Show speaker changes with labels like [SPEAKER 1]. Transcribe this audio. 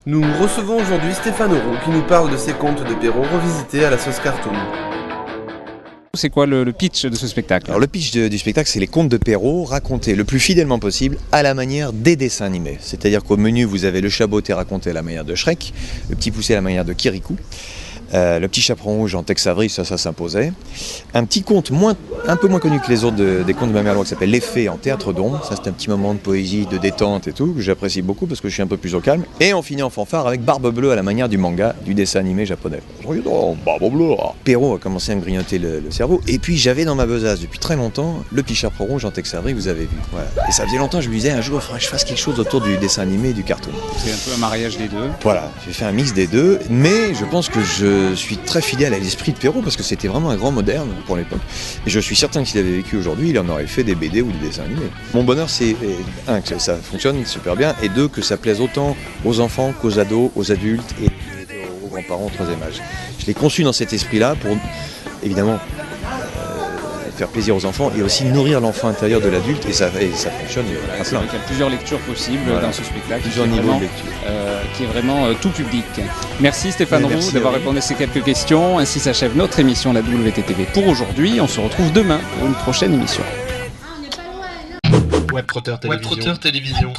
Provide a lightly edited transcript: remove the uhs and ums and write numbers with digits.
[SPEAKER 1] Nous recevons aujourd'hui Stéphane Roux qui nous parle de ses contes de Perrault revisités à la sauce cartoon.
[SPEAKER 2] C'est quoi le pitch de ce spectacle?
[SPEAKER 3] Alors le pitch du spectacle, c'est les contes de Perrault racontés le plus fidèlement possible à la manière des dessins animés. C'est-à-dire qu'au menu, vous avez le Chaboté raconté à la manière de Shrek, le Petit Poucet à la manière de Kirikou, le Petit Chaperon Rouge en Tex Avery, ça s'imposait. Un petit conte un peu moins connu que les autres des contes de ma mère Loi qui s'appelle Les Fées en théâtre d'ombre. Ça, c'est un petit moment de poésie, de détente et tout, que j'apprécie beaucoup parce que je suis un peu plus au calme. Et on finit en fanfare avec Barbe Bleue à la manière du manga, du dessin animé japonais. Je regarde, oh, Barbe Bleue. Perrault a commencé à me grignoter le cerveau. Et puis j'avais dans ma besace depuis très longtemps le Petit Chaperon Rouge en Tex Avery, vous avez vu. Voilà. Et ça faisait longtemps que je me disais un jour, il faudrait que je fasse quelque chose autour du dessin animé et du cartoon.
[SPEAKER 2] C'est un peu un mariage des deux.
[SPEAKER 3] Voilà, j'ai fait un mix des deux, mais je pense que je suis très fidèle à l'esprit de Perrault parce que c'était vraiment un grand moderne pour l'époque. Et je suis certain que s'il avait vécu aujourd'hui, il en aurait fait des BD ou des dessins animés. Mon bonheur, c'est un, que ça fonctionne super bien, et deux, que ça plaise autant aux enfants qu'aux ados, aux adultes et aux grands-parents au troisième âge. Je l'ai conçu dans cet esprit-là pour, évidemment, faire plaisir aux enfants et aussi nourrir l'enfant intérieur de l'adulte, et ça fonctionne à
[SPEAKER 2] C'est
[SPEAKER 3] plein.
[SPEAKER 2] vrai qu'il y a plusieurs lectures possibles dans ce spectacle.
[SPEAKER 3] Plusieurs niveaux de lecture.
[SPEAKER 2] Qui est vraiment tout public. Merci Stéphane Roux
[SPEAKER 3] Merci
[SPEAKER 2] d'avoir répondu à ces quelques questions. Ainsi s'achève notre émission La WTTV pour aujourd'hui. On se retrouve demain pour une prochaine émission.
[SPEAKER 4] Web Trotter Télévision.